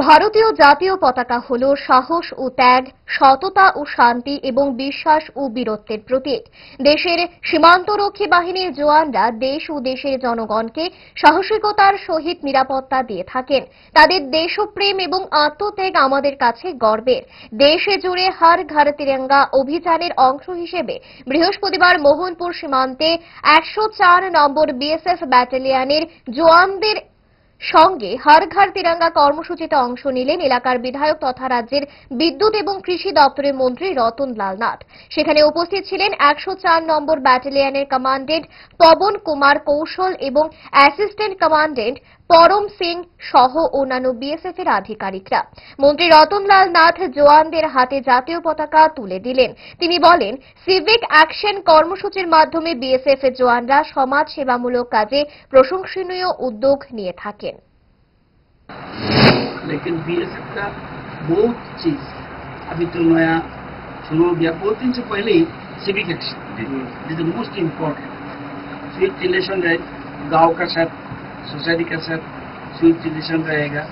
ভারতীয় জাতীয় পতাকা হল সাহস ও ত্যাগ, সততা ও শান্তি এবং বিশ্বাস ও বীরত্বের প্রতীক। দেশের সীমান্তরক্ষী বাহিনীর জওয়ানরা দেশ ও দেশের জনগণকে সাহসিকতার সহিত নিরাপত্তা দিয়ে থাকেন। তাদের দেশপ্রেম এবং আত্মত্যাগ আমাদের কাছে গর্বের। দেশে জুড়ে হর ঘর তিরঙ্গা অভিযানের অংশ হিসেবে বৃহস্পতিবার মোহনপুর সীমান্তে 104 নম্বর বিএসএফ ব্যাটালিয়নের জওয়ানদের সঙ্গে হর ঘর তিরঙ্গা কর্মসূচিতে অংশ নিলেন এলাকার বিধায়ক তথা রাজ্যের বিদ্যুৎ এবং কৃষি দপ্তরের মন্ত্রী রতন লাল নাথ। সেখানে উপস্থিত ছিলেন 104 নম্বর ব্যাটালিয়নের কমান্ডেন্ট পবন কুমার কৌশল এবং অ্যাসিস্ট্যান্ট কমান্ডেন্ট পরম সিং সহ অন্যান্য বিএসএফ এর আধিকারিকরা। মন্ত্রী রতন লাল নাথ জওয়ানদের হাতে জাতীয় পতাকা তুলে দিলেন। তিনি বলেন, সিভিক অ্যাকশন কর্মসূচির মাধ্যমে বিএসএফ এর জওয়ানরা সমাজ সেবামূলক কাজে প্রশংসনীয় উদ্যোগ নিয়ে থাকেন। लेकिन बीएसएफ का बहुत चीज अभी तो नया शुरू हो गया। बहुत दिन से पहले ही civic action is the most important. Swift relation रहे गांव का साथ, सोसाइटी का साथ स्विफ्ट रिलेशन रहेगा।